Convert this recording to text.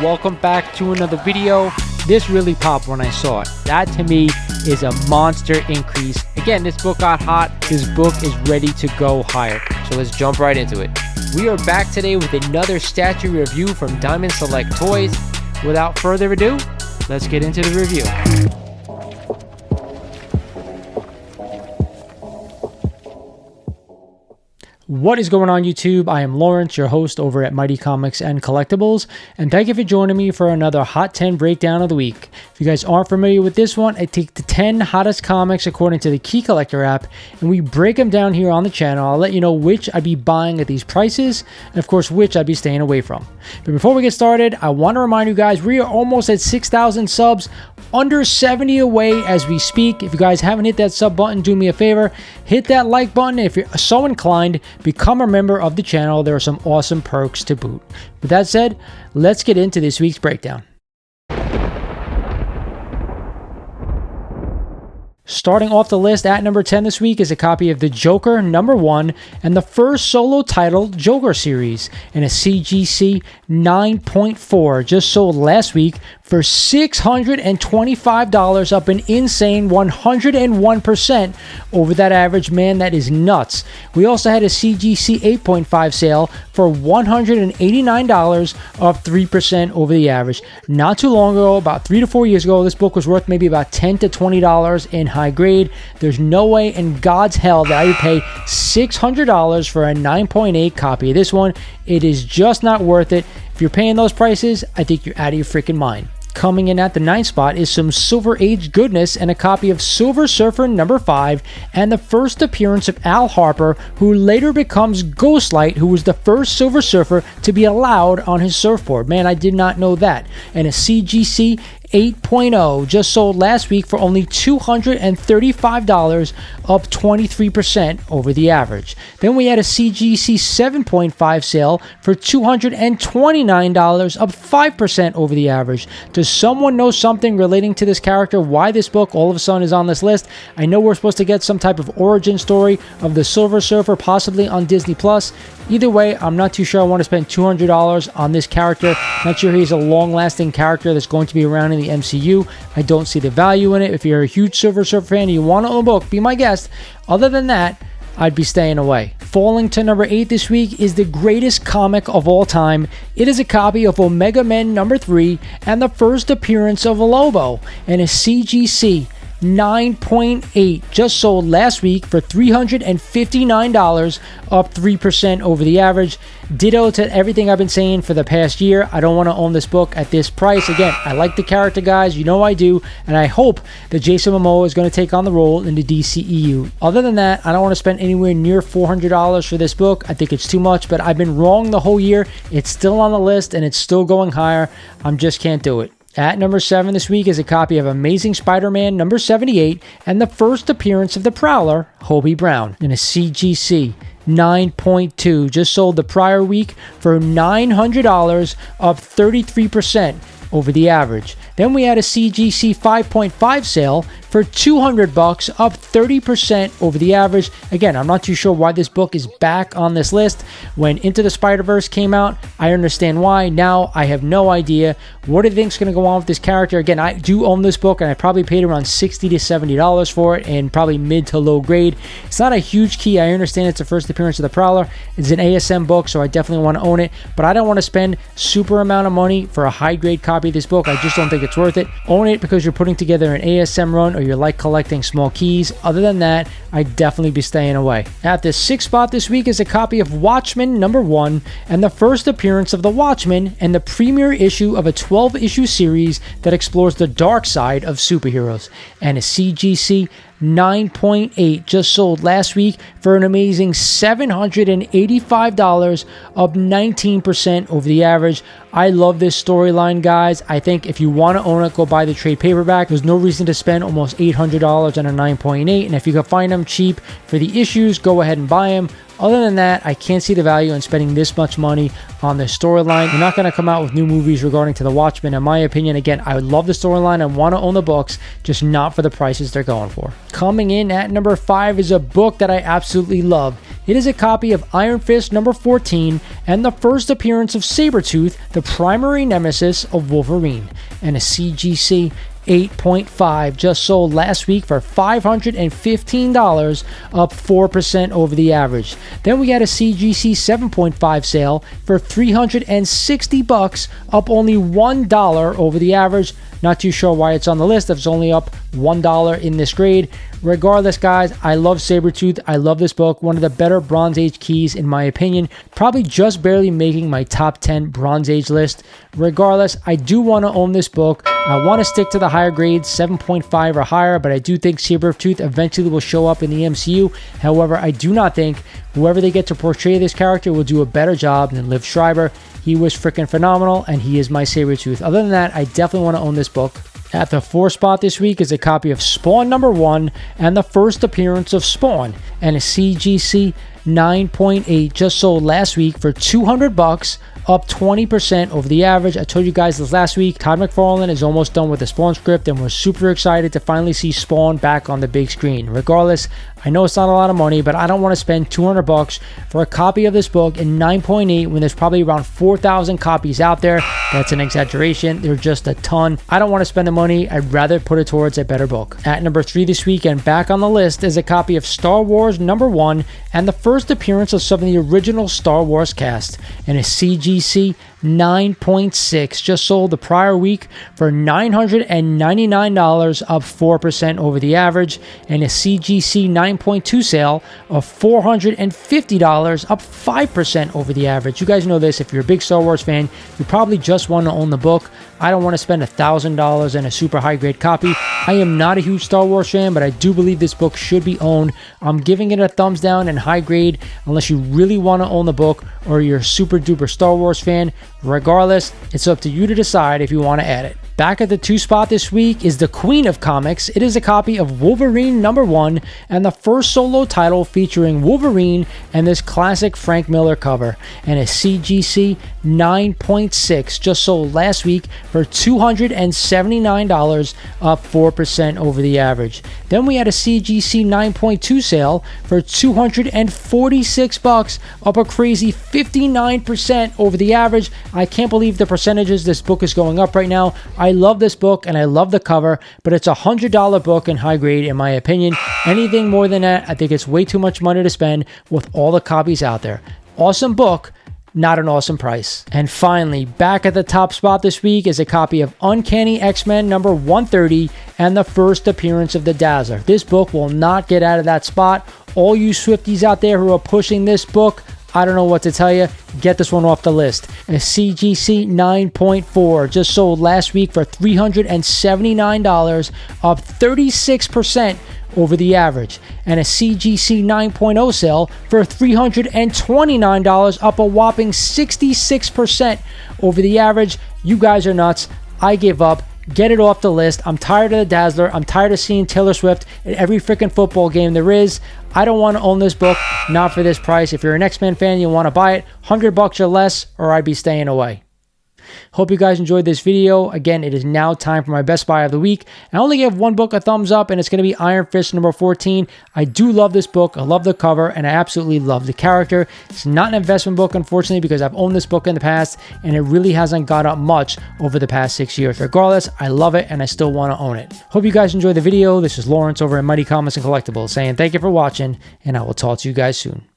welcome back to another video. This really popped when I saw it. That to me is a monster increase. Again, this book got hot. This book is ready to go higher. So let's jump right into it. We are back today with another statue review from Diamond Select Toys. Without further ado, let's get into the review. What is going on YouTube? I am Lawrence, your host over at Mighty Comics and Collectibles, and thank you for joining me for another Hot 10 breakdown of the week. If you guys aren't familiar with this one, I take the 10 hottest comics according to the Key Collector app, and we break them down here on the channel. I'll let you know which I'd be buying at these prices, and of course which I'd be staying away from. But before we get started, I want to remind you guys, we are almost at 6,000 subs, under 70 away as we speak. If you guys haven't hit that sub button, do me a favor, hit that like button. If you're so inclined, become a member of the channel. There are some awesome perks to boot. With that said, let's get into this week's breakdown. Starting off the list at number 10 this week is a copy of The Joker #1 and the first solo title Joker series in a CGC 9.4, just sold last week for $625, up an insane 101% over that average. Man, that is nuts. We also had a CGC 8.5 sale for $189, up 3% over the average. Not too long ago, about 3 to 4 years ago, this book was worth maybe about $10 to $20 in high grade. There's no way in God's hell that I would pay $600 for a 9.8 copy of this one. It is just not worth it. If you're paying those prices, I think you're out of your freaking mind. Coming in at the 9th spot is some Silver Age goodness and a copy of Silver Surfer #5 and the first appearance of Al Harper, who later becomes Ghostlight, who was the first Silver Surfer to be allowed on his surfboard. Man, I did not know that. And a CGC 8.0, just sold last week for only $235, up 23% over the average. Then we had a CGC 7.5 sale for $229, up 5% over the average. Does someone know something relating to this character, why this book all of a sudden is on this list? I know we're supposed to get some type of origin story of the Silver Surfer, possibly on Disney+. Either way, I'm not too sure I want to spend $200 on this character. Not sure he's a long-lasting character that's going to be around in the MCU. I don't see the value in it. If you're a huge Silver Surfer fan and you want to own a book, be my guest. Other than that, I'd be staying away. Falling to number 8 this week is the greatest comic of all time. It is a copy of Omega Men #3 and the first appearance of Lobo and a CGC 9.8, just sold last week for $359, up 3% over the average. Ditto to everything I've been saying for the past year. I don't want to own this book at this price. Again, I like the character, guys. You know I do. And I hope that Jason Momoa is going to take on the role in the DCEU. Other than that, I don't want to spend anywhere near $400 for this book. I think it's too much, but I've been wrong the whole year. It's still on the list, and it's still going higher. I just can't do it. At number 7 this week is a copy of Amazing Spider-Man #78 and the first appearance of the Prowler, Hobie Brown, in a CGC 9.2, just sold the prior week for $900, up 33% over the average. Then we had a CGC 5.5 sale for $200, up 30% over the average. Again, I'm not too sure why this book is back on this list. When Into the Spider-Verse came out, I understand why. Now I have no idea. What do you think is going to go on with this character? Again, I do own this book, and I probably paid around $60 to $70 for it, and probably mid to low grade. It's not a huge key. I understand it's the first appearance of the Prowler. It's an ASM book, so I definitely want to own it, but I don't want to spend super amount of money for a high grade copy of this book. I just don't think it's worth it. Own it because you're putting together an ASM run or you like collecting small keys. Other than that, I'd definitely be staying away. At the 6th spot this week is a copy of Watchmen #1 and the first appearance of the Watchmen and the premiere issue of a 12-issue series that explores the dark side of superheroes, and a CGC 9.8, just sold last week for an amazing $785, up 19% over the average. I love this storyline, guys. I think if you want to own it, go buy the trade paperback. There's no reason to spend almost $800 on a 9.8, and if you can find them cheap for the issues, go ahead and buy them. Other than that, I can't see the value in spending this much money on the storyline. You're not going to come out with new movies regarding to the Watchmen. In my opinion, again, I would love the storyline and want to own the books, just not for the prices they're going for. Coming in at number 5 is a book that I absolutely love. It is a copy of Iron Fist number 14 and the first appearance of Sabertooth, the primary nemesis of Wolverine, and a CGC 8.5 just sold last week for $515, up 4% over the average. Then we had a CGC 7.5 sale for $360, up only $1 over the average. Not too sure why it's on the list. It's only up $1 in this grade. Regardless, guys, I love Sabertooth. I love this book. One of the better Bronze Age keys, in my opinion. Probably just barely making my top 10 Bronze Age list. Regardless, I do want to own this book. I want to stick to the higher grades, 7.5 or higher, but I do think Sabertooth eventually will show up in the MCU. However, I do not think whoever they get to portray this character will do a better job than Liv Schreiber. He was freaking phenomenal, and he is my Sabertooth. Other than that, I definitely want to own this book. At the 4th spot this week is a copy of Spawn number 1 and the first appearance of Spawn, and a CGC 9.8 just sold last week for $200, up 20% over the average. I told you guys this last week. Todd McFarlane is almost done with the Spawn script, and we're super excited to finally see Spawn back on the big screen. Regardless, I know it's not a lot of money, but I don't want to spend $200 for a copy of this book in 9.8 when there's probably around 4,000 copies out there. That's an exaggeration. There's just a ton. I don't want to spend the money. I'd rather put it towards a better book. At number 3 this week and back on the list is a copy of Star Wars number 1 and the first appearance of some of the original Star Wars cast, and a CGC 9.6 just sold the prior week for $999, up 4% over the average, and a CGC 9.2 sale of $450, up 5% over the average. You guys know this. If you're a big Star Wars fan, you probably just want to own the book. I don't want to spend $1,000 in a super high grade copy. I am not a huge Star Wars fan, but I do believe this book should be owned. I'm giving it a thumbs down in high grade unless you really want to own the book or you're a super duper Star Wars fan. Regardless, it's up to you to decide if you want to add it. Back at the 2 spot this week is the Queen of Comics. It is a copy of Wolverine number 1 and the first solo title featuring Wolverine and this classic Frank Miller cover, and a CGC 9.6 just sold last week for $279, up 4% over the average. Then we had a CGC 9.2 sale for $246, up a crazy 59% over the average. I can't believe the percentages this book is going up right now. I love this book and I love the cover, but it's a $100 book in high grade in my opinion. Anything more than that, I think it's way too much money to spend with all the copies out there. Awesome book, not an awesome price. And finally, back at the top spot this week is a copy of Uncanny X-Men number 130 and the first appearance of the Dazzler. This book will not get out of that spot. All you Swifties out there who are pushing this book, I don't know what to tell you. Get this one off the list. A CGC 9.4 just sold last week for $379, up 36% over the average, and a CGC 9.0 sale for $329, up a whopping 66% over the average. You guys are nuts. I give up. Get it off the list. I'm tired of the Dazzler. I'm tired of seeing Taylor Swift at every freaking football game there is. I don't want to own this book, not for this price. If you're an X-Men fan, you want to buy it, $100 or less, or I'd be staying away. Hope you guys enjoyed this video. Again, it is now time for my best buy of the week. I only gave one book a thumbs up, and it's going to be Iron Fist number 14. I do love this book. I love the cover, and I absolutely love the character. It's not an investment book, unfortunately, because I've owned this book in the past, and it really hasn't got up much over the past 6 years. Regardless, I love it, and I still want to own it. Hope you guys enjoyed the video. This is Lawrence over at Mighty Comics and Collectibles saying thank you for watching, and I will talk to you guys soon.